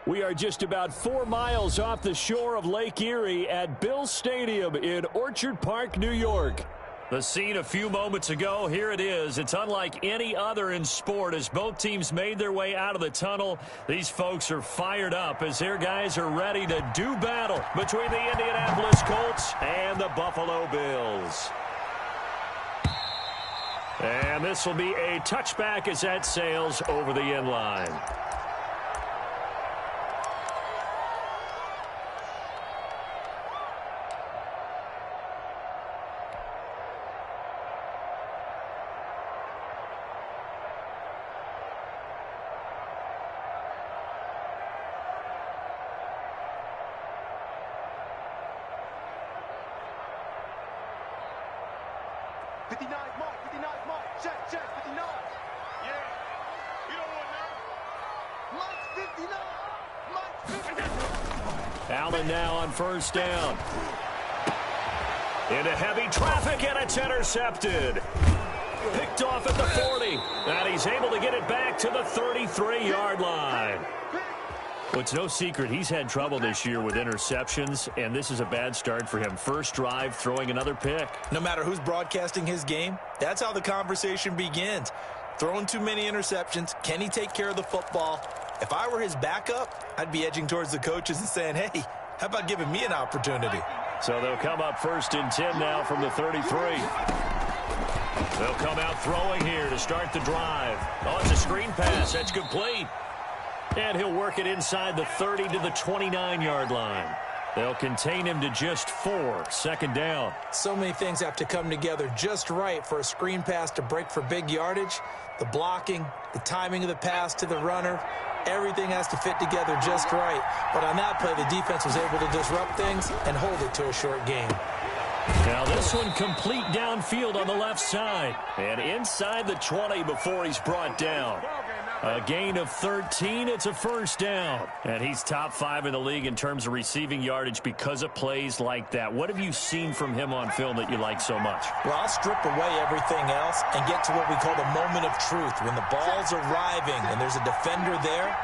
We are just about 4 miles off the shore of Lake Erie at Bill Stadium in Orchard Park, New York. The scene a few moments ago, here it is. It's unlike any other in sport as both teams made their way out of the tunnel. These folks are fired up as their guys are ready to do battle between the Indianapolis Colts and the Buffalo Bills. And this will be a touchback as that sails over the end line. Allen now on first down. Into heavy traffic, and it's intercepted. Picked off at the 40, and he's able to get it back to the 33-yard line. Well, it's no secret he's had trouble this year with interceptions, and this is a bad start for him. First drive, throwing another pick. No matter who's broadcasting his game, that's how the conversation begins. Throwing too many interceptions, can he take care of the football? If I were his backup, I'd be edging towards the coaches and saying, hey, how about giving me an opportunity? So they'll come up 1st and 10 now from the 33. They'll come out throwing here to start the drive. Oh, it's a screen pass. That's complete. And he'll work it inside the 30 to the 29-yard line. They'll contain him to just 4. Second down. So many things have to come together just right for a screen pass to break for big yardage. The blocking, the timing of the pass to the runner, everything has to fit together just right. But on that play, the defense was able to disrupt things and hold it to a short game. Now this one complete downfield on the left side. And inside the 20 before he's brought down. A gain of 13. It's a first down. And he's top 5 in the league in terms of receiving yardage because of plays like that. What have you seen from him on film that you like so much? Well, I'll strip away everything else and get to what we call the moment of truth. When the ball's arriving and there's a defender there,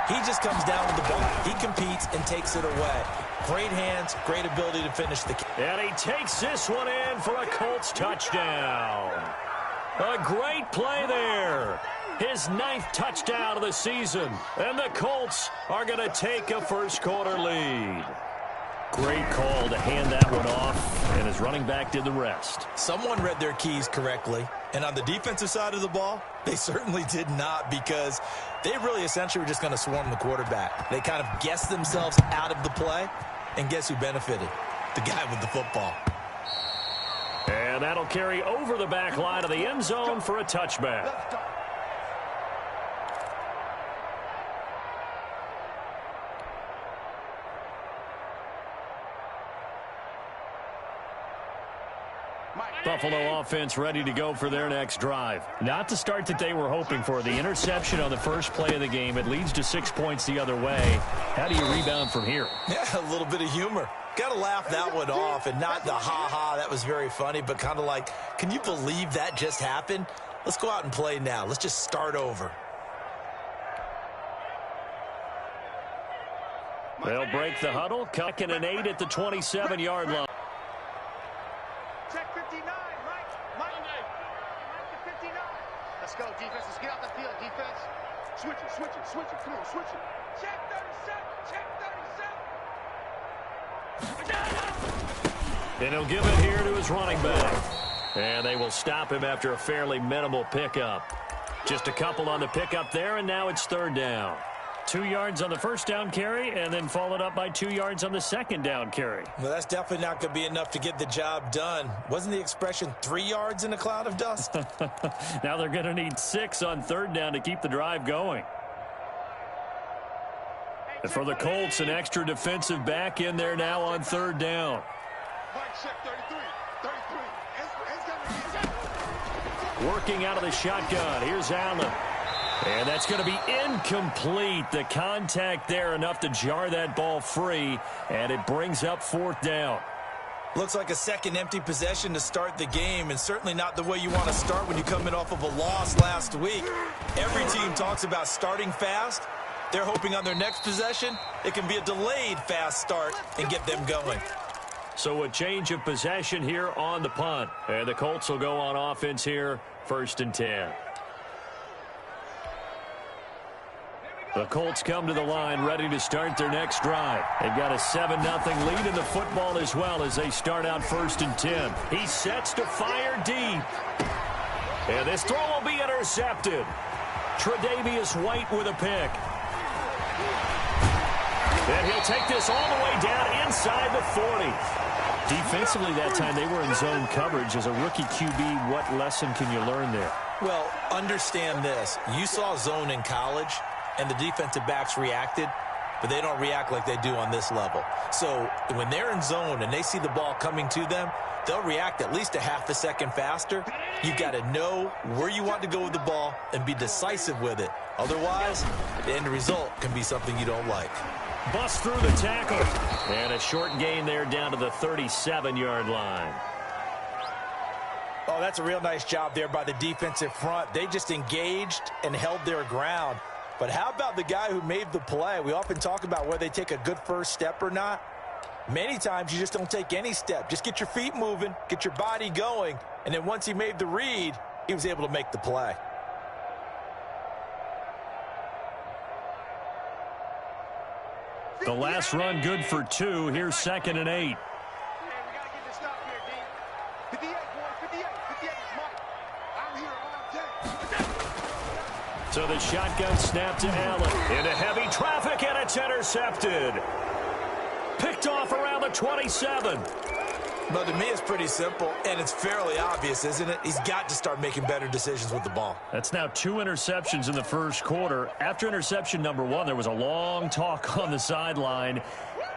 he just comes down with the ball. He competes and takes it away. Great hands, great ability to finish the game. And he takes this one in for a Colts touchdown. A great play there. His 9th touchdown of the season. And the Colts are going to take a first-quarter lead. Great call to hand that one off, and his running back did the rest. Someone read their keys correctly, and on the defensive side of the ball, they certainly did not, because they really essentially were just going to swarm the quarterback. They kind of guessed themselves out of the play, and guess who benefited? The guy with the football. And that'll carry over the back line of the end zone for a touchback. Buffalo offense ready to go for their next drive. Not the start that they were hoping for. The interception on the first play of the game. It leads to 6 points the other way. How do you rebound from here? Yeah, a little bit of humor. Got to laugh that one off, and not the ha-ha, that was very funny, but kind of like, can you believe that just happened? Let's go out and play now. Let's just start over. They'll break the huddle. 2nd and 8 at the 27-yard line. Check 59, Mike to 59. Let's go, defense. Let's get off the field, defense. Switch it. Come on, switch it. Check 37. And he'll give it here to his running back. And they will stop him after a fairly minimal pickup. Just a couple on the pickup there, and now it's 3rd down. 2 yards on the first down carry, and then followed up by 2 yards on the second down carry. Well, that's definitely not going to be enough to get the job done. Wasn't the expression 3 yards in a cloud of dust? Now they're going to need 6 on 3rd down to keep the drive going. And for the Colts, an extra defensive back in there now on 3rd down. Working out of the shotgun. Here's Allen. And that's going to be incomplete. The contact there enough to jar that ball free, and it brings up 4th down. Looks like a second empty possession to start the game, and certainly not the way you want to start when you're coming off of a loss last week. Every team talks about starting fast. They're hoping on their next possession, it can be a delayed fast start and get them going. So a change of possession here on the punt. And the Colts will go on offense here, 1st and 10. The Colts come to the line ready to start their next drive. They've got a 7-0 lead in the football as well as they start out 1st and 10. He sets to fire deep. And this throw will be intercepted. Tre'Davious White with a pick. And he'll take this all the way down inside the 40. Defensively that time they were in zone coverage. As a rookie QB, what lesson can you learn there? Well, understand this. You saw zone in college, and the defensive backs reacted, but they don't react like they do on this level. So when they're in zone and they see the ball coming to them, they'll react at least a half a second faster. You've got to know where you want to go with the ball and be decisive with it. Otherwise, the end result can be something you don't like. Bust through the tackle. And a short gain there down to the 37-yard line. Oh, that's a real nice job there by the defensive front. They just engaged and held their ground. But how about the guy who made the play? We often talk about whether they take a good first step or not. Many times you just don't take any step. Just get your feet moving, get your body going, and then once he made the read, he was able to make the play. The last run good for 2. Here's 2nd and 8. Hey, we got to get this stop here, D. 58, boy, 58. 58 is Mike. I'm here all day. So the shotgun snap to Allen. Into heavy traffic, and it's intercepted. Picked off around the 27. But to me, it's pretty simple, and it's fairly obvious, isn't it? He's got to start making better decisions with the ball. That's now 2 interceptions in the first quarter. After interception number 1, there was a long talk on the sideline,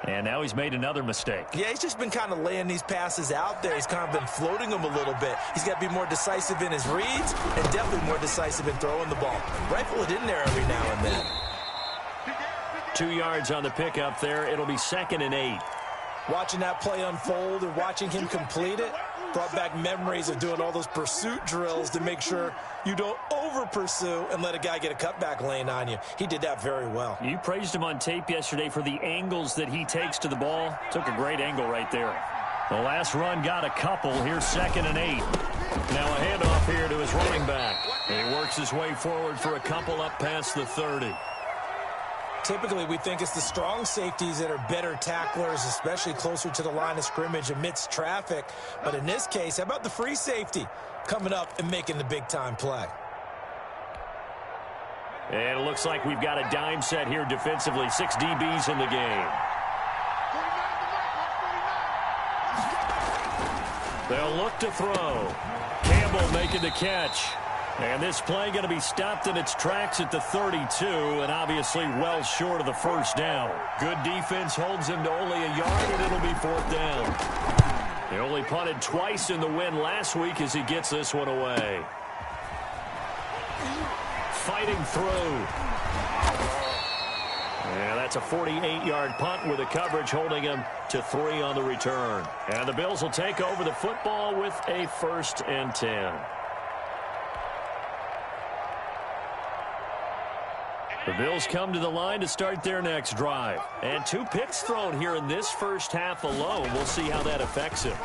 and now he's made another mistake. Yeah, he's just been kind of laying these passes out there. He's kind of been floating them a little bit. He's got to be more decisive in his reads and definitely more decisive in throwing the ball. Rifle it in there every now and then. 2 yards on the pickup there. It'll be 2nd and 8. Watching that play unfold and watching him complete it brought back memories of doing all those pursuit drills to make sure you don't over-pursue and let a guy get a cutback lane on you. He did that very well. You praised him on tape yesterday for the angles that he takes to the ball. Took a great angle right there. The last run got a couple. Here's 2nd and 8. Now a handoff here to his running back. And he works his way forward for a couple up past the 30. Typically, we think it's the strong safeties that are better tacklers, especially closer to the line of scrimmage amidst traffic. But in this case, how about the free safety coming up and making the big-time play? And it looks like we've got a dime set here defensively. 6 DBs in the game. They'll look to throw. Campbell making the catch. And this play going to be stopped in its tracks at the 32, and obviously well short of the first down. Good defense holds him to only a yard, and it'll be 4th down. He only punted twice in the win last week as he gets this one away. Fighting through. Yeah, that's a 48-yard punt with the coverage holding him to 3 on the return. And the Bills will take over the football with a 1st and 10. The Bills come to the line to start their next drive. And 2 picks thrown here in this first half alone. We'll see how that affects him.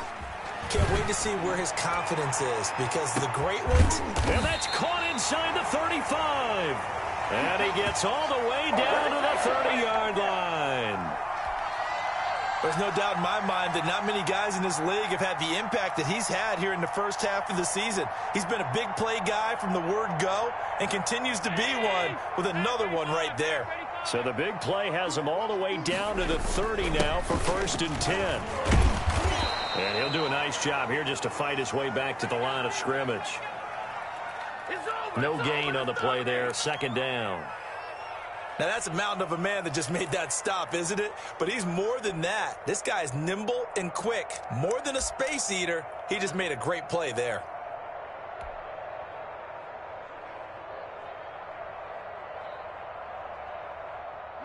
Can't wait to see where his confidence is, because the great ones... And that's caught inside the 35. And he gets all the way down to the 30-yard line. There's no doubt in my mind that not many guys in this league have had the impact that he's had here in the first half of the season. He's been a big play guy from the word go and continues to be one with another one right there. So the big play has him all the way down to the 30 now for 1st and 10. And he'll do a nice job here just to fight his way back to the line of scrimmage. No gain on the play there. 2nd down. Now, that's a mountain of a man that just made that stop, isn't it? But he's more than that. This guy's nimble and quick. More than a space eater. He just made a great play there.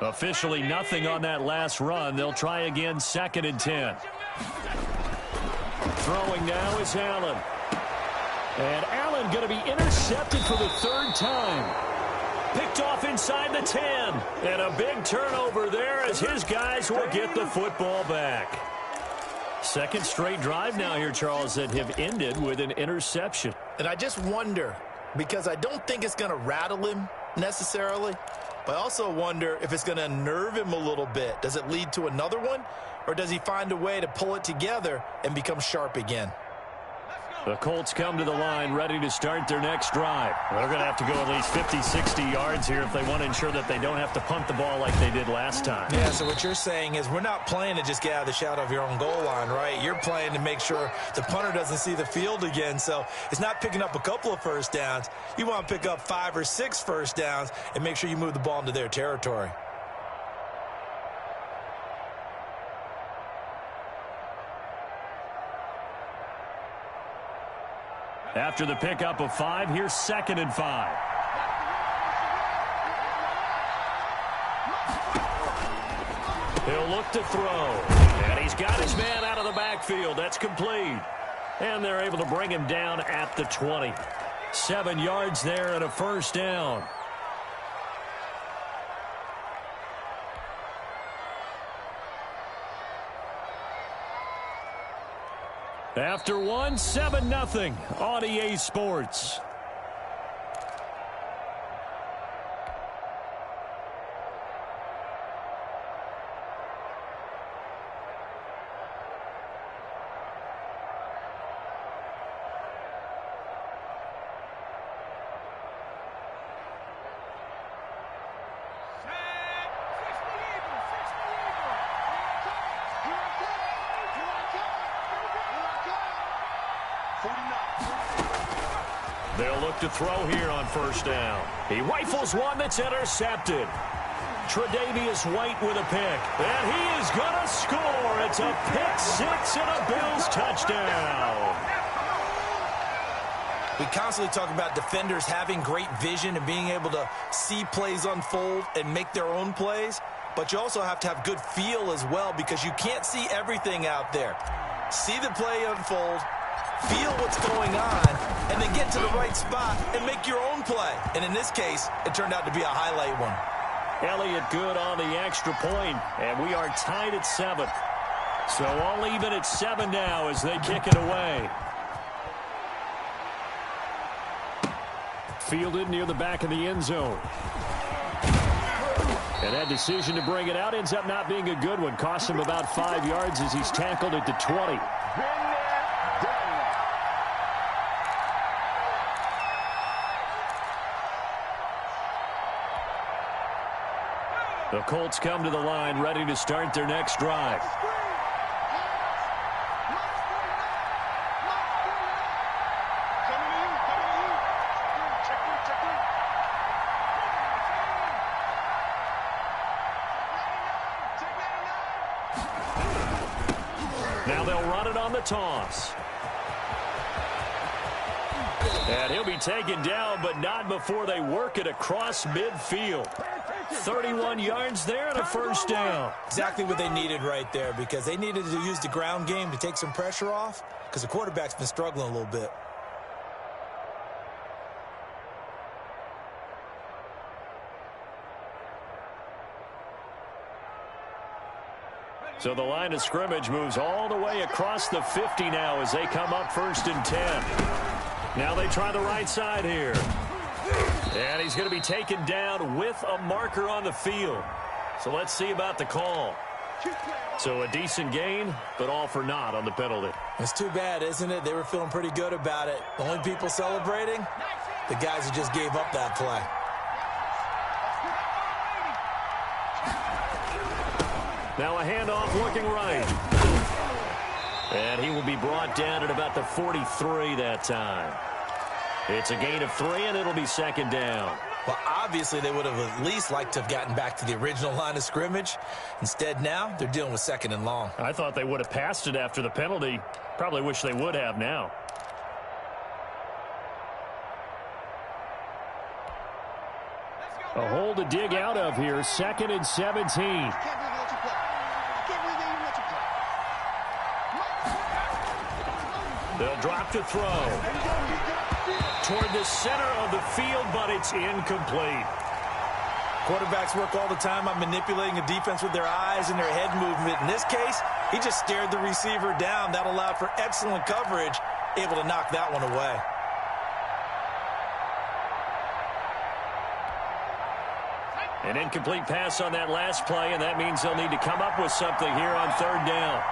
Officially nothing on that last run. They'll try again, 2nd and 10. Throwing now is Allen. And Allen going to be intercepted for the 3rd time. Picked off inside the 10. And a big turnover there as his guys will get the football back. Second straight drive now here, Charles, that have ended with an interception. And I just wonder, because I don't think it's going to rattle him necessarily, but I also wonder if it's going to unnerve him a little bit. Does it lead to another one, or does he find a way to pull it together and become sharp again? The Colts come to the line ready to start their next drive. They're going to have to go at least 50, 60 yards here if they want to ensure that they don't have to punt the ball like they did last time. Yeah, so what you're saying is we're not playing to just get out of the shadow of your own goal line, right? You're playing to make sure the punter doesn't see the field again. So it's not picking up a couple of first downs. You want to pick up 5 or 6 first downs and make sure you move the ball into their territory. After the pickup of 5, here's 2nd and 5. He'll look to throw. And he's got his man out of the backfield. That's complete. And they're able to bring him down at the 20. 7 yards there and a first down. After 1, 7-0 on EA Sports. They'll look to throw here on first down. He rifles one that's intercepted. Tre'Davious White with a pick. And he is going to score. It's a pick 6 and a Bills touchdown. We constantly talk about defenders having great vision and being able to see plays unfold and make their own plays. But you also have to have good feel as well, because you can't see everything out there. See the play unfold, feel what's going on, and then get to the right spot and make your own play. And in this case, it turned out to be a highlight one. Elliott good on the extra point, and we are tied at 7. So all even at 7 now as they kick it away. Fielded near the back of the end zone. And that decision to bring it out ends up not being a good one. Costs him about 5 yards as he's tackled at the 20. The Colts come to the line ready to start their next drive. Now they'll run it on the toss. And he'll be taken down, but not before they work it across midfield. 31 yards there and a first down. Exactly what they needed right there, because they needed to use the ground game to take some pressure off, because the quarterback's been struggling a little bit. So the line of scrimmage moves all the way across the 50 now as they come up 1st and 10. Now they try the right side here. And he's going to be taken down with a marker on the field. So let's see about the call. So a decent gain, but all for naught on the penalty. It's too bad, isn't it? They were feeling pretty good about it. The only people celebrating, the guys who just gave up that play. Now a handoff looking right. And he will be brought down at about the 43 that time. It's a gain of 3, and it'll be 2nd down. Well, obviously, they would have at least liked to have gotten back to the original line of scrimmage. Instead, now, they're dealing with 2nd and long. I thought they would have passed it after the penalty. Probably wish they would have now. A hole to dig out of here. 2nd and 17. They'll drop to throw. Toward the center of the field, but it's incomplete. Quarterbacks work all the time on manipulating a defense with their eyes and their head movement. In this case, he just stared the receiver down. That allowed for excellent coverage, able to knock that one away. An incomplete pass on that last play, and that means they'll need to come up with something here on third down.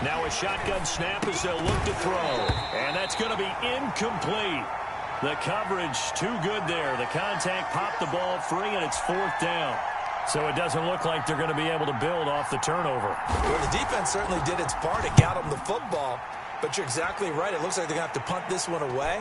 Now a shotgun snap as they'll look to throw. And that's going to be incomplete. The coverage too good there. The contact popped the ball free, and it's fourth down. So it doesn't look like they're going to be able to build off the turnover. Well, the defense certainly did its part. It got them the football. But you're exactly right. It looks like they're going to have to punt this one away.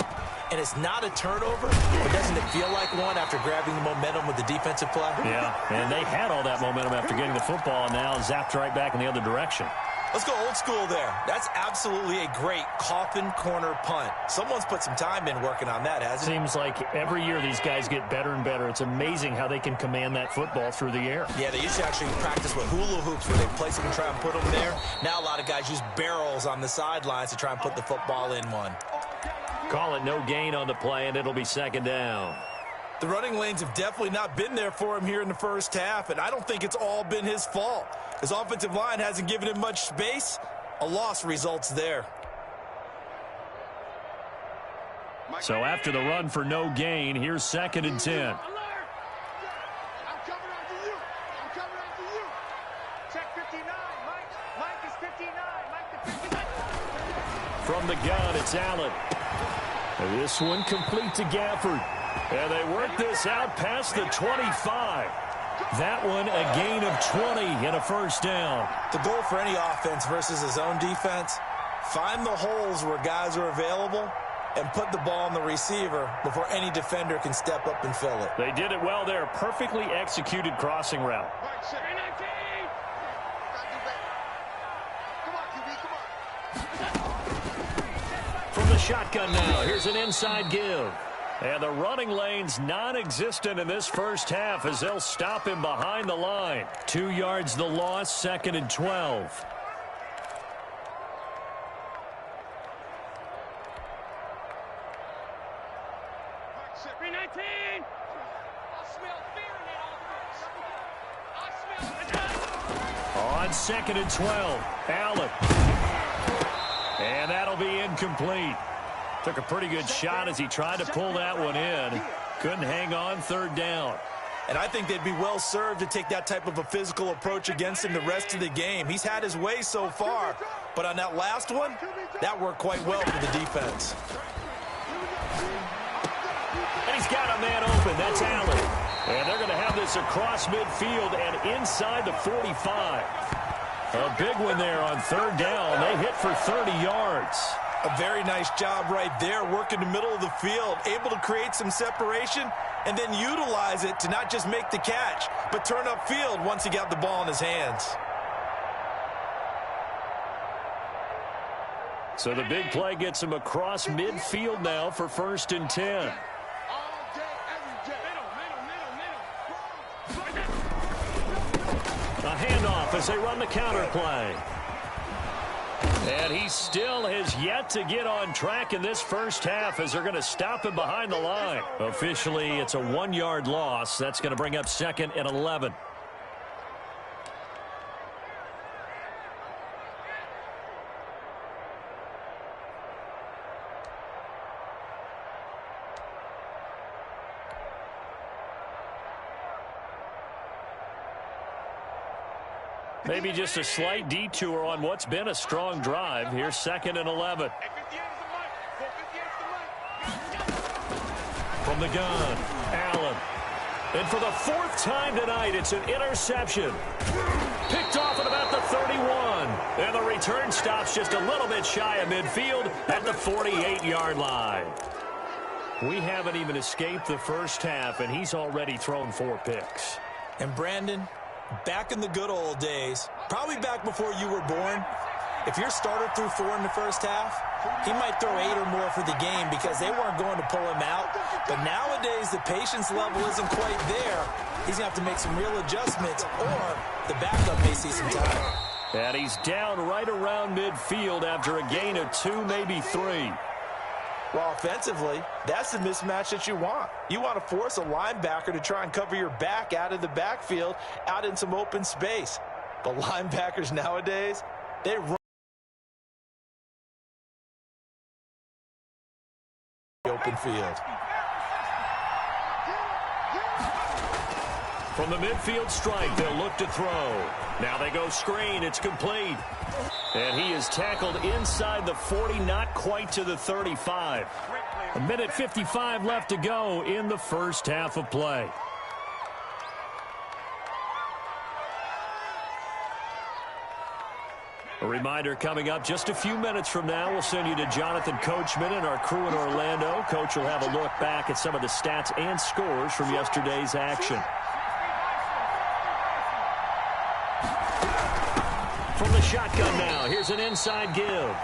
And it's not a turnover, but doesn't it feel like one after grabbing the momentum with the defensive play? Yeah, and they had all that momentum after getting the football, and now zapped right back in the other direction. Let's go old school there. That's absolutely a great coffin corner punt. Someone's put some time in working on that, hasn't it? Seems like every year these guys get better and better. It's amazing how they can command that football through the air. Yeah, they used to actually practice with hula hoops where they place them and try and put them there. Now a lot of guys use barrels on the sidelines to try and put the football in one. Call it no gain on the play, and it'll be second down. The running lanes have definitely not been there for him here in the first half, and I don't think it's all been his fault. His offensive line hasn't given him much space. A loss results there. So after the run for no gain, here's second and 10. I'm coming after you. I'm coming after you. Check 59. Mike is 59. Mike the 59. From the gun, it's Allen. And this one complete to Gafford. And they work this out past the 25. That one a gain of 20 and a first down. The goal for any offense versus his own defense, find the holes where guys are available and put the ball on the receiver before any defender can step up and fill it. They did it well there. Perfectly executed crossing route. From the shotgun now, here's an inside give. And the running lane's non-existent in this first half as they'll stop him behind the line. 2 yards the loss, second and 12. On second and 12, Allen. And that'll be incomplete. Took a pretty good shot as he tried to pull that one in. Couldn't hang on, third down. And I think they'd be well served to take that type of a physical approach against him the rest of the game. He's had his way so far, but on that last one, that worked quite well for the defense. And he's got a man open. That's Allen. And they're going to have this across midfield and inside the 45. A big one there on third down. They hit for 30 yards. A very nice job right there, working the middle of the field, able to create some separation and then utilize it to not just make the catch, but turn upfield once he got the ball in his hands. So the big play gets him across midfield now for first and 10. A handoff as they run the counter play. And he still has yet to get on track in this first half as they're going to stop him behind the line. Officially, it's a 1-yard loss. That's going to bring up second and 11. Maybe just a slight detour on what's been a strong drive. Here's second and 11. From the gun, Allen. And for the fourth time tonight, it's an interception. Picked off at about the 31. And the return stops just a little bit shy of midfield at the 48-yard line. We haven't even escaped the first half, and he's already thrown 4 picks. And Brandon, back in the good old days, probably back before you were born, if your starter threw 4 in the first half, he might throw 8 or more for the game because they weren't going to pull him out. But nowadays, the patience level isn't quite there. He's going to have to make some real adjustments, or the backup may see some time. And he's down right around midfield after a gain of 2, maybe 3. Well, offensively, that's the mismatch that you want. You want to force a linebacker to try and cover your back out of the backfield, out in some open space. But linebackers nowadays, they run the open field. From the midfield stripe, they'll look to throw. Now they go screen. It's complete. And he is tackled inside the 40, not quite to the 35. A minute 55 left to go in the first half of play. A reminder coming up just a few minutes from now. We'll send you to Jonathan Coachman and our crew in Orlando. Coach will have a look back at some of the stats and scores from yesterday's action. From the shotgun now, here's an inside give.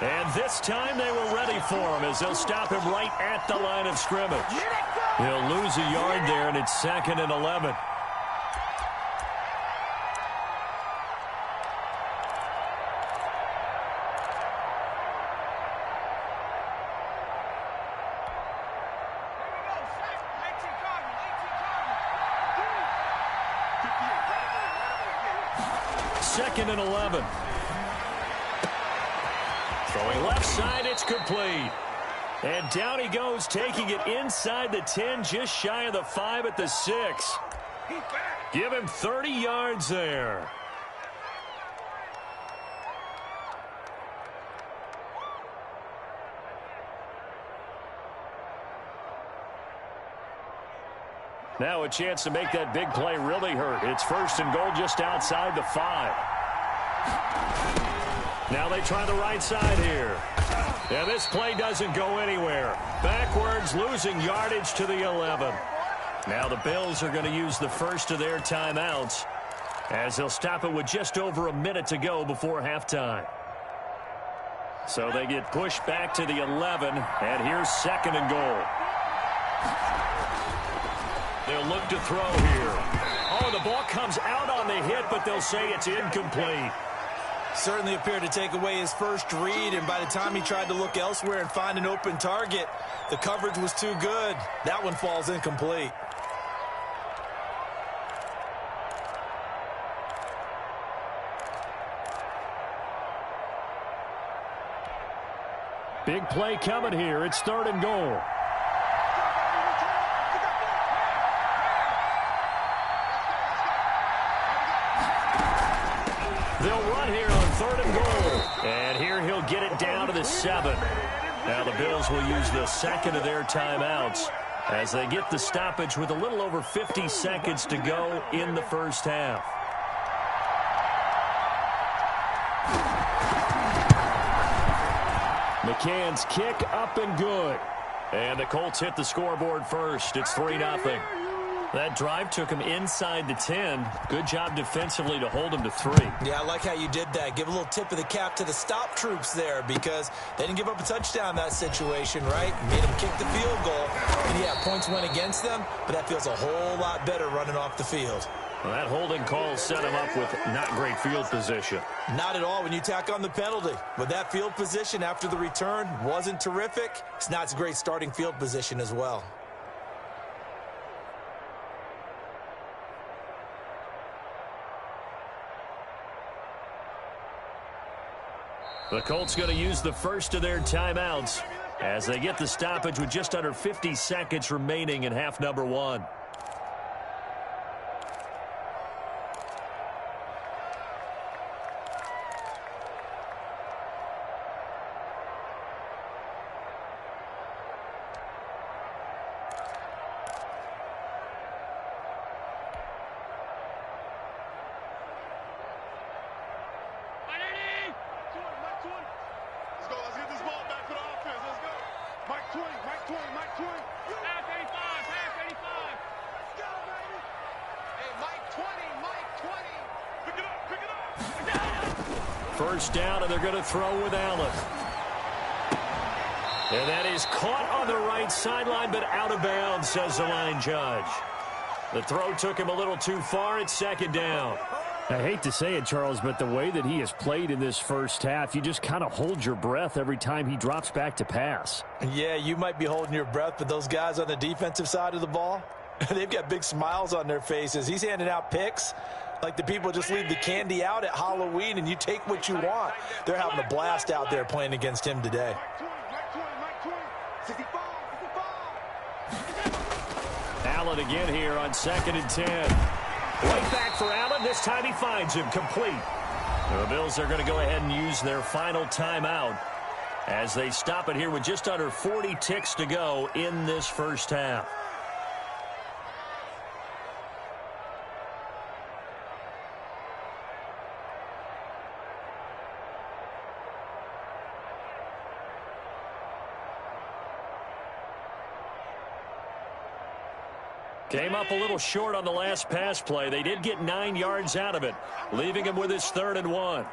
And this time they were ready for him as they'll stop him right at the line of scrimmage. He'll lose a yard there, and it's 2nd and 11. Second and 11. Throwing left side, it's complete. And down he goes, taking it inside the 10, just shy of the 5 at the 6. Give him 30 yards there. Now a chance to make that big play really hurt. It's 1st and goal just outside the 5. Now they try the right side here. And this play doesn't go anywhere. Backwards, losing yardage to the 11. Now the Bills are going to use the first of their timeouts as they'll stop it with just over a minute to go before halftime. So they get pushed back to the 11, and here's 2nd and goal. They'll look to throw here. Oh, the ball comes out on the hit, but they'll say it's incomplete. Certainly appeared to take away his first read, and by the time he tried to look elsewhere and find an open target, the coverage was too good. That one falls incomplete. Big play coming here. It's 3rd and goal. They'll run here on 3rd and goal. And here he'll get it down to the 7. Now the Bills will use the 2nd of their timeouts as they get the stoppage with a little over 50 seconds to go in the first half. McCann's kick up and good. And the Colts hit the scoreboard first. It's 3-0. That drive took him inside the 10. Good job defensively to hold him to 3. Yeah, I like how you did that. Give a little tip of the cap to the stop troops there because they didn't give up a touchdown in that situation, right? Made them kick the field goal. And, yeah, points went against them, but that feels a whole lot better running off the field. Well, that holding call set him up with not great field position. Not at all when you tack on the penalty. But that field position after the return wasn't terrific. It's not a great starting field position as well. The Colts going to use the first of their timeouts as they get the stoppage with just under 50 seconds remaining in half number 1. First down, and they're going to throw with Allen. And that is caught on the right sideline, but out of bounds, says the line judge. The throw took him a little too far. It's 2nd down. I hate to say it, Charles, but the way that he has played in this first half, you just kind of hold your breath every time he drops back to pass. Yeah, you might be holding your breath, but those guys on the defensive side of the ball, they've got big smiles on their faces. He's handing out picks like the people just leave the candy out at Halloween and you take what you want. They're having a blast out there playing against him today. Allen again here on 2nd and 10. Right back for Allen. This time he finds him complete. The Bills are going to go ahead and use their final timeout as they stop it here with just under 40 ticks to go in this first half. Came up a little short on the last pass play. They did get 9 yards out of it, leaving him with his 3rd and 1.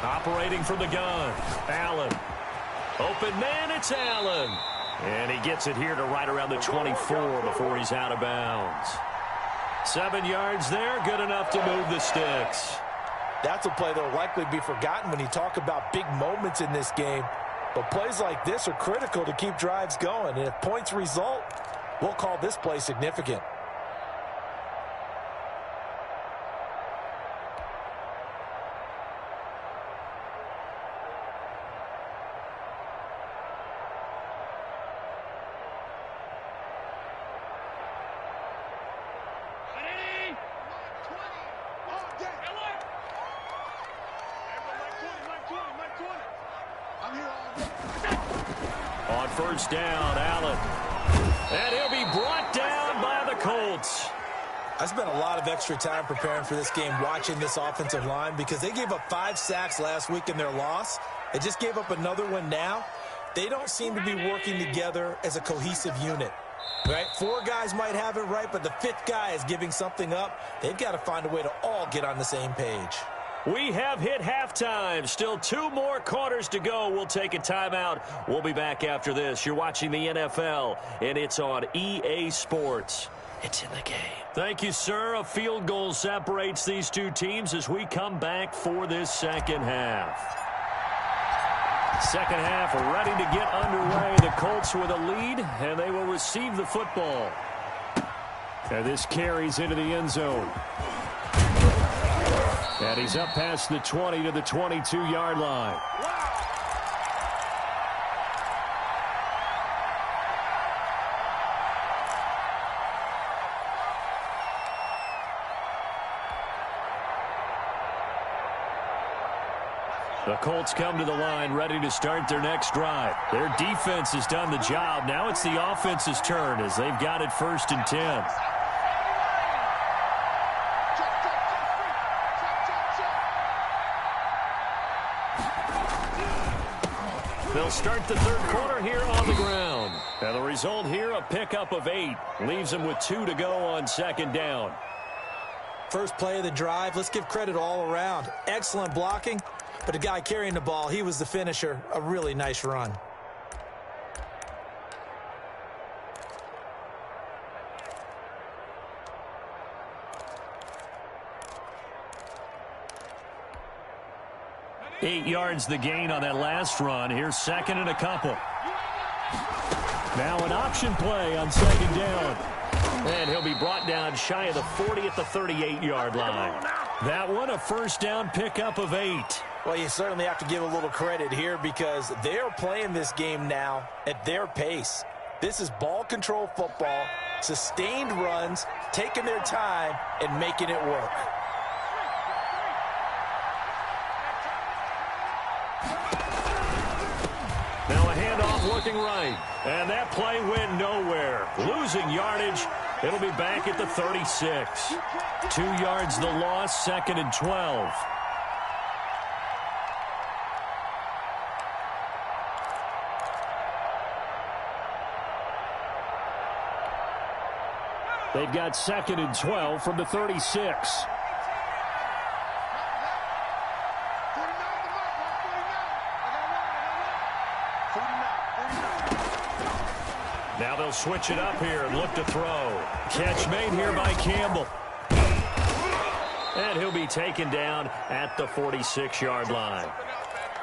Operating from the gun, Allen. Open man, it's Allen. And he gets it here to right around the 24 before he's out of bounds. 7 yards there, good enough to move the sticks. That's a play that will likely be forgotten when you talk about big moments in this game. But plays like this are critical to keep drives going. And if points result, we'll call this play significant. On first down, Allen. And he'll be brought down by the Colts. I spent a lot of extra time preparing for this game watching this offensive line because they gave up 5 sacks last week in their loss. They just gave up another one now. They don't seem to be working together as a cohesive unit. Right? 4 guys might have it right, but the 5th guy is giving something up. They've got to find a way to all get on the same page. We have hit halftime. Still 2 more quarters to go. We'll take a timeout. We'll be back after this. You're watching the NFL, and it's on EA Sports. It's in the game. Thank you, sir. A field goal separates these 2 teams as we come back for this second half. Second half ready to get underway. The Colts with a lead, and they will receive the football. And this carries into the end zone. And he's up past the 20 to the 22-yard line. The Colts come to the line ready to start their next drive. Their defense has done the job. Now it's the offense's turn as they've got it 1st and 10. They'll start the 3rd quarter here on the ground. And the result here, a pickup of 8. Leaves them with 2 to go on 2nd down. First play of the drive, let's give credit all around. Excellent blocking, but the guy carrying the ball, he was the finisher. A really nice run. Eight yards the gain on that last run. Here's 2nd and a couple. Now an option play on 2nd down. And he'll be brought down shy of the 40 at the 38-yard line. That one a 1st down pickup of 8. Well, you certainly have to give a little credit here because they are playing this game now at their pace. This is ball control football, sustained runs, taking their time, and making it work. Now a handoff looking right. And that play went nowhere. Losing yardage. It'll be back at the 36. 2 yards the loss, 2nd and 12. They've got 2nd and 12 from the 36. Now they'll switch it up here and look to throw. Catch made here by Campbell. And he'll be taken down at the 46-yard line.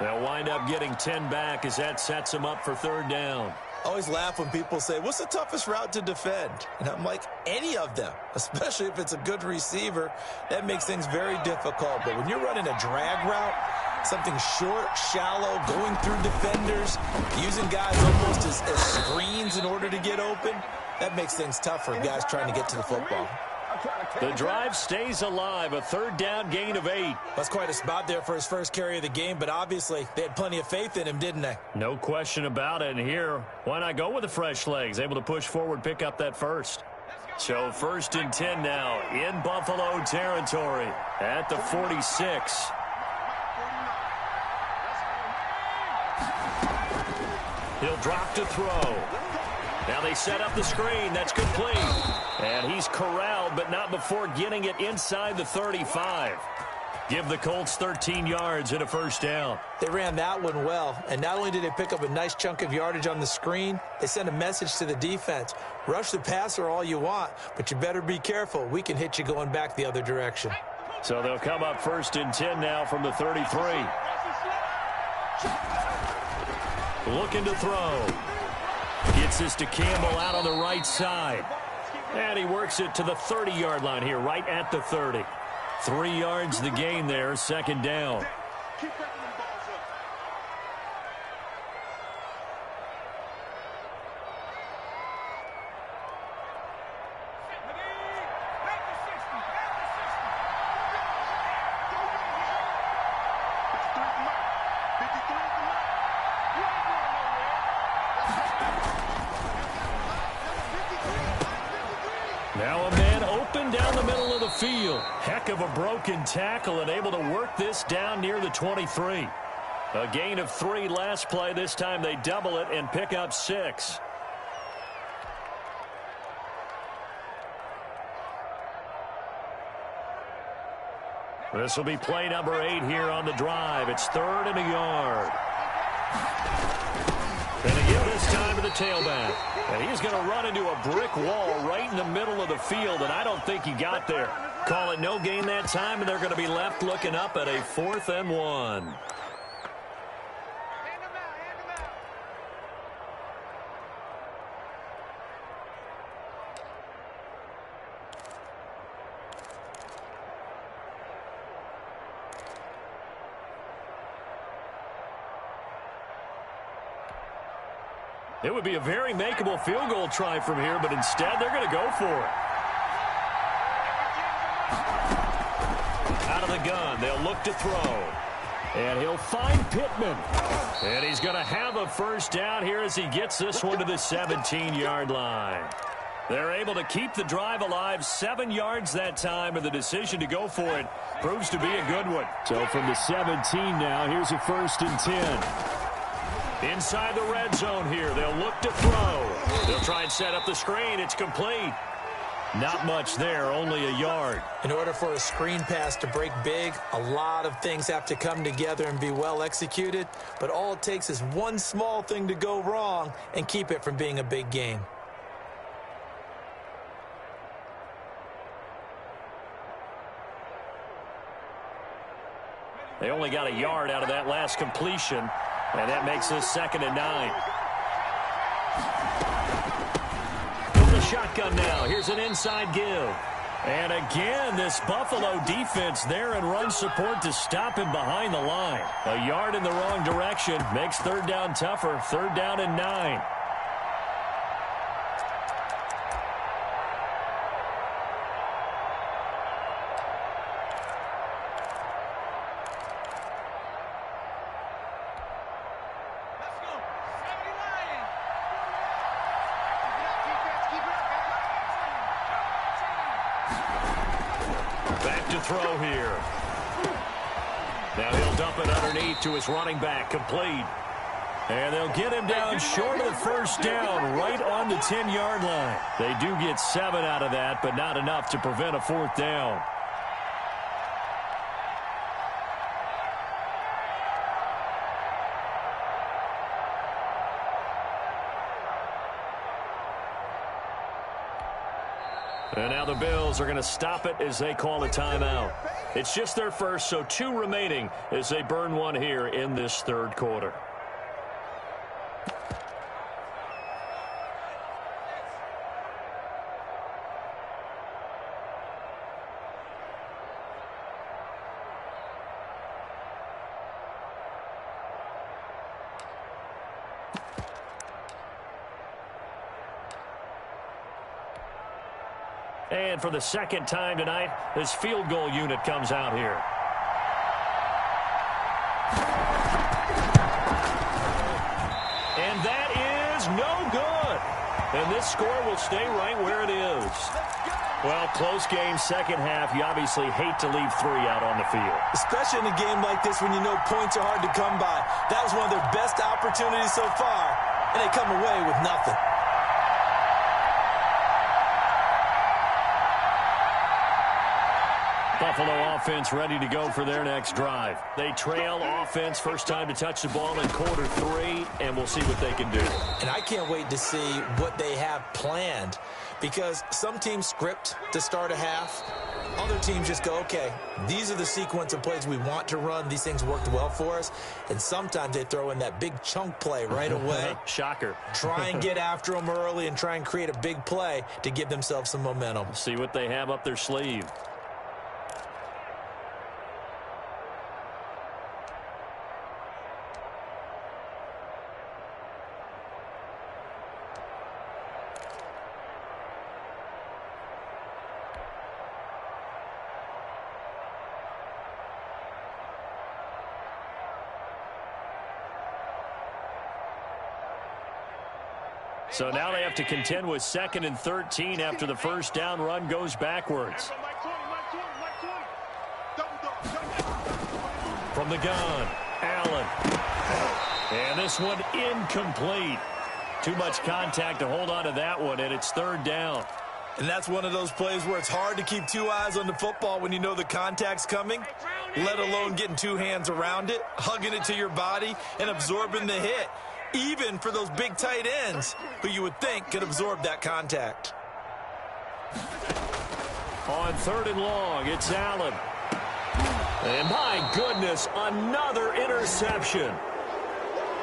They'll wind up getting 10 back as that sets them up for third down. I always laugh when people say, what's the toughest route to defend? And I'm like, any of them, especially if it's a good receiver. That makes things very difficult. But when you're running a drag route, something short, shallow, going through defenders, using guys almost as screens in order to get open, that makes things tough for guys trying to get to the football. The drive stays alive, a third down gain of 8. That's quite a spot there for his first carry of the game, but obviously they had plenty of faith in him, didn't they? No question about it. And here, why not go with the fresh legs? Able to push forward, pick up that first. So 1st and 10 now in Buffalo territory at the 46. He'll drop to throw. Now they set up the screen. That's complete. And he's corralled, but not before getting it inside the 35. Give the Colts 13 yards and a first down. They ran that one well, and not only did they pick up a nice chunk of yardage on the screen, they sent a message to the defense. Rush the passer all you want, but you better be careful. We can hit you going back the other direction. So they'll come up 1st and 10 now from the 33. Looking to throw. Gets this to Campbell out on the right side. And he works it to the 30-yard line here, right at the 30. 3 yards the gain there, 2nd down. Now a man open down the middle of the field. Heck of a broken tackle and able to work this down near the 23. A gain of 3 last play. This time they double it and pick up 6. This will be play number 8 here on the drive. It's 3rd and a yard. And again this time to the tailback. And he's going to run into a brick wall right in the middle of the field, and I don't think he got there. Call it no gain that time, and they're going to be left looking up at a 4th and 1. It would be a very makeable field goal try from here, but instead they're going to go for it. Out of the gun, they'll look to throw. And he'll find Pittman. And he's going to have a first down here as he gets this one to the 17-yard line. They're able to keep the drive alive, 7 yards that time, and the decision to go for it proves to be a good one. So from the 17 now, here's a 1st and 10. Inside the red zone here, they'll look to throw. They'll try and set up the screen. It's complete. Not much there, only a yard. In order for a screen pass to break big, a lot of things have to come together and be well executed, but all it takes is one small thing to go wrong and keep it from being a big game. They only got a yard out of that last completion. And that makes this 2nd and 9. From the shotgun now. Here's an inside give. And again, this Buffalo defense there in run support to stop him behind the line. A yard in the wrong direction makes 3rd down tougher. 3rd down and 9. Throw here. Now he'll dump it underneath to his running back, complete. And they'll get him down short of the first down, right on the 10-yard line. They do get 7 out of that, but not enough to prevent a 4th down. And now the Bills are going to stop it as they call a timeout. It's just their first, so 2 remaining as they burn one here in this third quarter. And for the second time tonight, this field goal unit comes out here. And that is no good. And this score will stay right where it is. Well, close game, second half. You obviously hate to leave 3 out on the field. Especially in a game like this when you know points are hard to come by. That was one of their best opportunities so far, and they come away with nothing. Buffalo offense ready to go for their next drive. They trail offense, first time to touch the ball in quarter 3, and we'll see what they can do. And I can't wait to see what they have planned, because some teams script to start a half. Other teams just go, okay, these are the sequence of plays we want to run. These things worked well for us. And sometimes they throw in that big chunk play right away. Shocker. Try and get after them early and try and create a big play to give themselves some momentum. See what they have up their sleeve. So now they have to contend with 2nd and 13 after the first down run goes backwards. From the gun, Allen. And this one incomplete. Too much contact to hold on to that one, and it's 3rd down. And that's one of those plays where it's hard to keep 2 eyes on the football when you know the contact's coming, let alone getting 2 hands around it, hugging it to your body, and absorbing the hit. Even for those big tight ends who you would think could absorb that contact. On 3rd and long, it's Allen. And my goodness, another interception.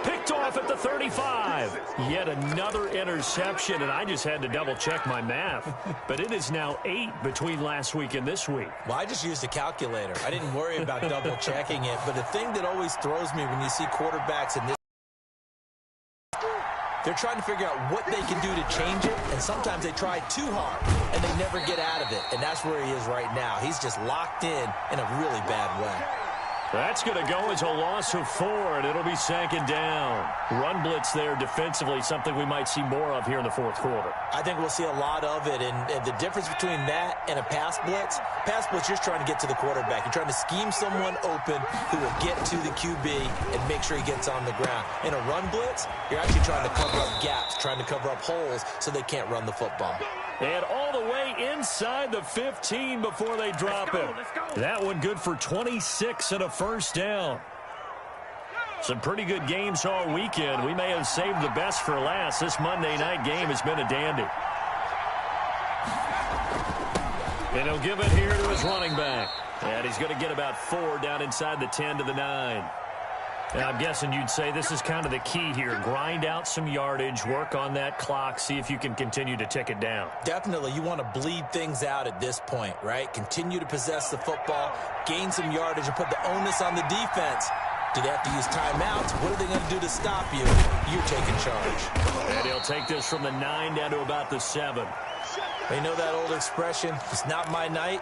Picked off at the 35. Yet another interception, and I just had to double-check my math. But it is now 8 between last week and this week. Well, I just used a calculator. I didn't worry about double-checking it. But the thing that always throws me when you see quarterbacks in this, they're trying to figure out what they can do to change it, and sometimes they try too hard, and they never get out of it, and that's where he is right now. He's just locked in a really bad way. That's going to go as a loss of 4, and it'll be 2nd down. Run blitz there defensively, something we might see more of here in the 4th quarter. I think we'll see a lot of it, and the difference between that and a pass blitz, you're just trying to get to the quarterback. You're trying to scheme someone open who will get to the QB and make sure he gets on the ground. In a run blitz, you're actually trying to cover up gaps, trying to cover up holes so they can't run the football. And all the way inside the 15 before they drop it. That one good for 26 and a first down. Some pretty good games all weekend. We may have saved the best for last. This Monday night game has been a dandy. And he'll give it here to his running back. And he's going to get about 4 down inside the 10 to the 9. And I'm guessing you'd say this is kind of the key here. Grind out some yardage, work on that clock, see if you can continue to tick it down. Definitely. You want to bleed things out at this point, right? Continue to possess the football, gain some yardage, and put the onus on the defense. Do they have to use timeouts? What are they going to do to stop you? You're taking charge. And he'll take this from the 9 down to about the 7. You know that old expression, it's not my night?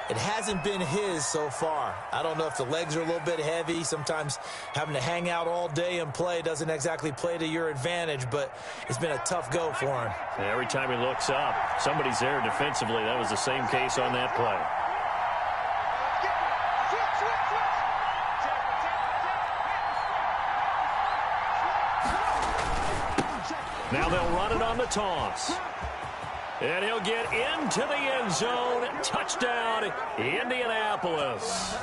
It hasn't been his so far. I don't know if the legs are a little bit heavy. Sometimes having to hang out all day and play doesn't exactly play to your advantage, but it's been a tough go for him. And every time he looks up, somebody's there defensively. That was the same case on that play. Now they'll run it on the toss. And he'll get into the end zone. Touchdown, Indianapolis.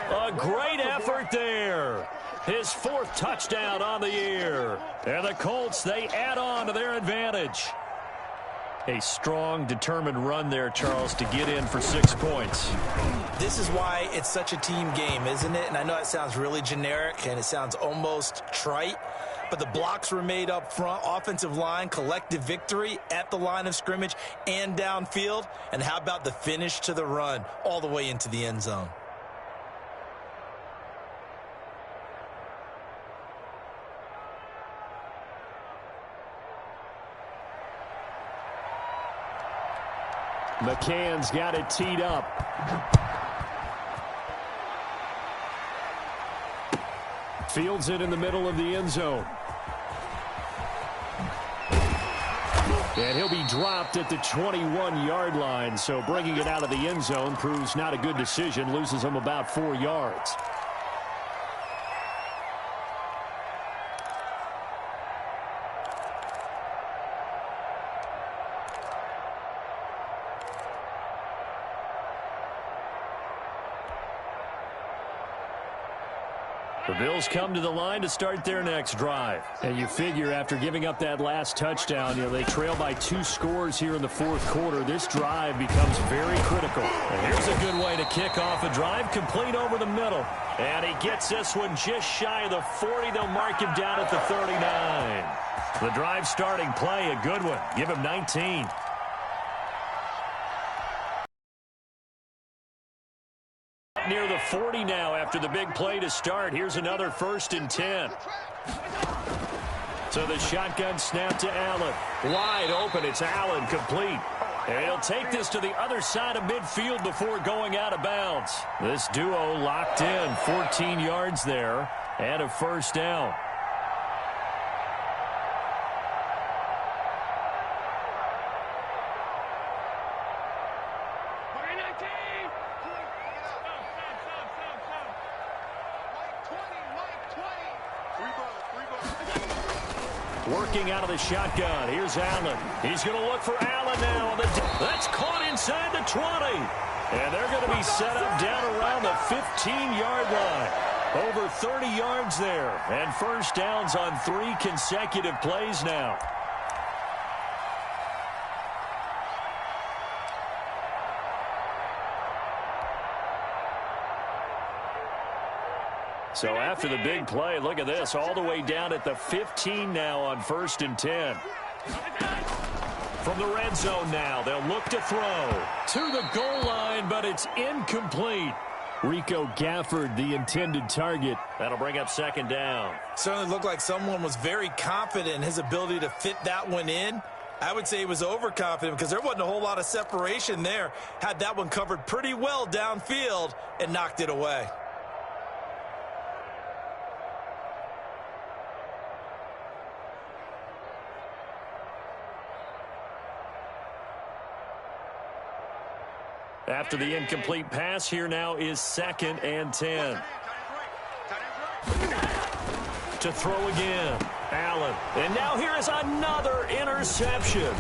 A great effort there. His 4th touchdown on the year. And the Colts, they add on to their advantage. A strong, determined run there, Charles, to get in for 6 points. This is why it's such a team game, isn't it? And I know it sounds really generic and it sounds almost trite, but the blocks were made up front, offensive line, collective victory at the line of scrimmage and downfield. And how about the finish to the run all the way into the end zone? McCann's got it teed up. Fields it in the middle of the end zone. And he'll be dropped at the 21-yard line. So bringing it out of the end zone proves not a good decision. Loses him about 4 yards. The Bills come to the line to start their next drive. And you figure after giving up that last touchdown, they trail by 2 scores here in the fourth quarter. This drive becomes very critical. And here's a good way to kick off a drive, complete over the middle. And he gets this one just shy of the 40. They'll mark him down at the 39. The drive starting play, a good one. Give him 19. Near the 40 now after the big play to start. Here's another 1st and 10. So the shotgun snap to Allen. Wide open. It's Allen, complete. And he'll take this to the other side of midfield before going out of bounds. This duo locked in. 14 yards there and a 1st down. Working out of the shotgun. Here's Allen. He's going to look for Allen now. That's caught inside the 20. And they're going to be set up down around the 15-yard line. Over 30 yards there. And 1st downs on 3 consecutive plays now. So after the big play, look at this, all the way down at the 15 now on 1st and 10. From the red zone now, they'll look to throw to the goal line, but it's incomplete. Rico Gafford, the intended target. That'll bring up 2nd down. Certainly looked like someone was very confident in his ability to fit that one in. I would say he was overconfident because there wasn't a whole lot of separation there. Had that one covered pretty well downfield and knocked it away. After the incomplete pass, here now is 2nd and 10. To throw again, Allen. And now here is another interception.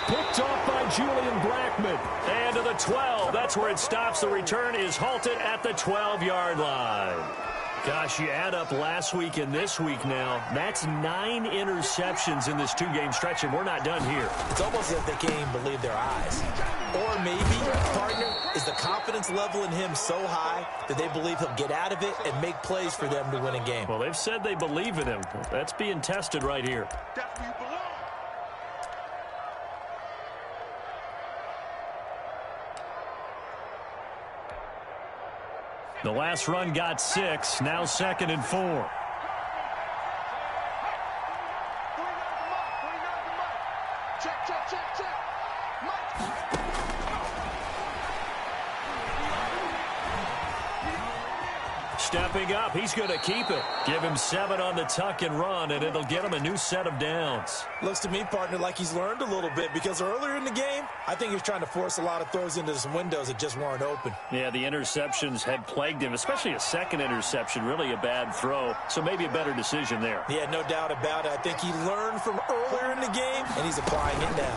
Picked off by Julian Blackmon. And to the 12. That's where it stops. The return is halted at the 12-yard line. Gosh, you add up last week and this week now. That's 9 interceptions in this 2-game stretch, and we're not done here. It's almost as if they can't even believe their eyes. Or maybe, partner, is the confidence level in him so high that they believe he'll get out of it and make plays for them to win a game. Well, they've said they believe in him. That's being tested right here. That's where you belong. The last run got 6. Now 2nd and 4. Check. Mike. Stepping up, he's going to keep it. Give him 7 on the tuck and run, and it'll get him a new set of downs. Looks to me, partner, like he's learned a little bit because earlier in the game, I think he was trying to force a lot of throws into some windows that just weren't open. Yeah, the interceptions had plagued him, especially a 2nd interception, really a bad throw. So maybe a better decision there. Yeah, no doubt about it. I think he learned from earlier in the game, and he's applying it now.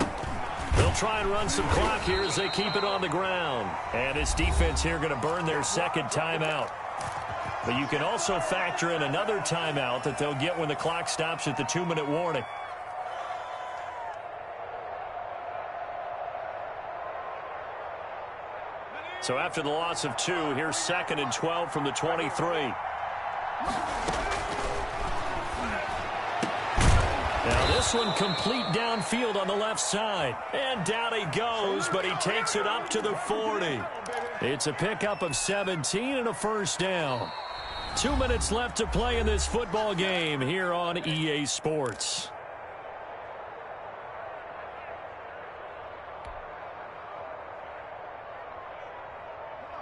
They'll try and run some clock here as they keep it on the ground. And his defense here going to burn their 2nd timeout. But you can also factor in another timeout that they'll get when the clock stops at the 2-minute warning. So after the loss of 2, here's 2nd and 12 from the 23. Now this one complete downfield on the left side. And down he goes, but he takes it up to the 40. It's a pickup of 17 and a first down. 2 minutes left to play in this football game here on EA Sports.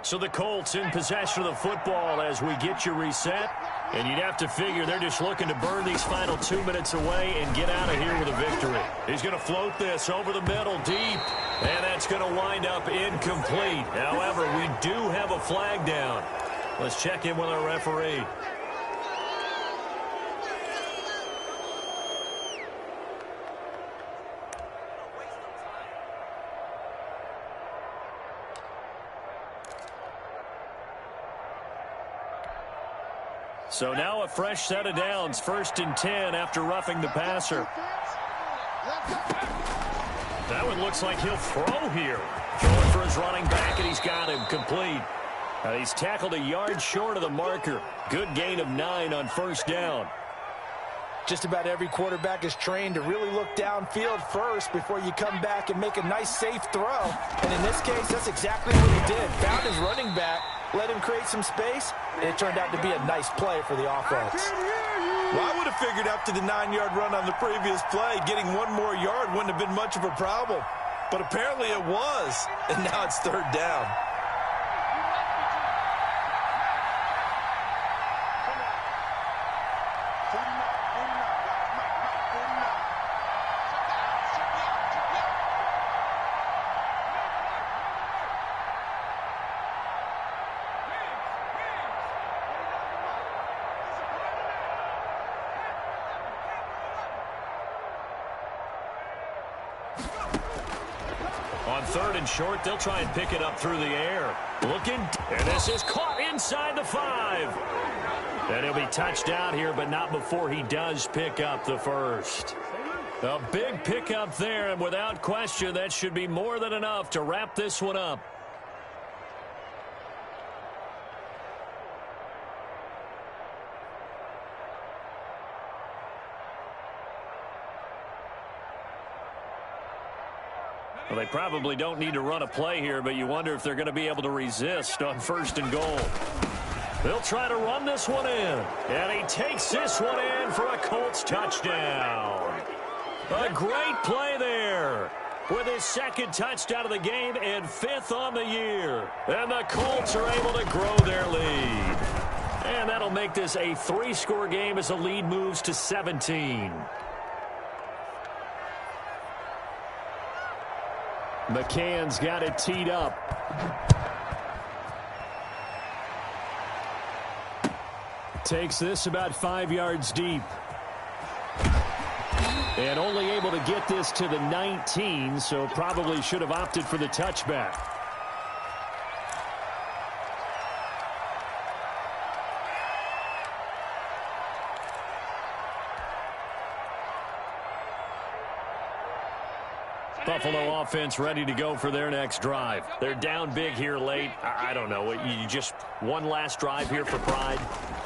So the Colts in possession of the football as we get you reset. And you'd have to figure they're just looking to burn these final 2 minutes away and get out of here with a victory. He's going to float this over the middle deep. And that's going to wind up incomplete. However, we do have a flag down. Let's check in with our referee. So now a fresh set of downs, 1st and 10 after roughing the passer. That one looks like he'll throw here. Throwing for his running back, and he's got him complete. He's tackled a yard short of the marker. Good gain of 9 on 1st down. Just about every quarterback is trained to really look downfield first before you come back and make a nice, safe throw. And in this case, that's exactly what he did. Found his running back, let him create some space, and it turned out to be a nice play for the offense. Well, I would have figured after the 9-yard run on the previous play, getting 1 more yard wouldn't have been much of a problem. But apparently it was, and now it's 3rd down. On 3rd and short, they'll try and pick it up through the air. Looking, and this is caught inside the 5. And he'll be touched out here, but not before he does pick up the first. A big pickup there, and without question, that should be more than enough to wrap this one up. Well, they probably don't need to run a play here, but you wonder if they're going to be able to resist on 1st and goal. They'll try to run this one in, and he takes this one in for a Colts touchdown. A great play there with his 2nd touchdown of the game and 5th on the year. And the Colts are able to grow their lead. And that'll make this a 3-score game as the lead moves to 17. McCann's got it teed up. Takes this about 5 yards deep. And only able to get this to the 19, so probably should have opted for the touchback. Buffalo offense ready to go for their next drive. They're down big here late. I don't know. You just one last drive here for pride?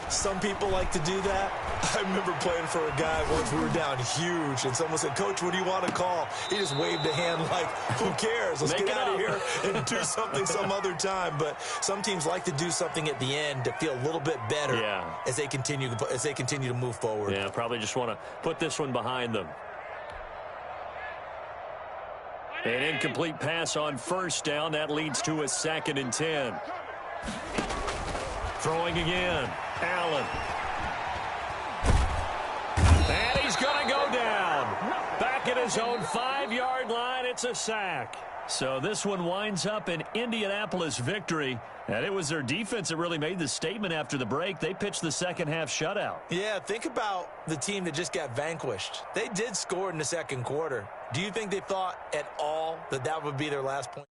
Some people like to do that. I remember playing for a guy once. We were down huge, and someone said, "Coach, what do you want to call?" He just waved a hand like, who cares? Let's get out of here and do something some other time. But some teams like to do something at the end to feel a little bit better as they continue to move forward. Yeah, probably just want to put this one behind them. An incomplete pass on 1st down. That leads to a 2nd and 10. Throwing again. Allen. And he's going to go down. Back at his own 5-yard line. It's a sack. So this one winds up an Indianapolis victory. And it was their defense that really made the statement after the break. They pitched the second-half shutout. Yeah, think about the team that just got vanquished. They did score in the 2nd quarter. Do you think they thought at all that that would be their last point?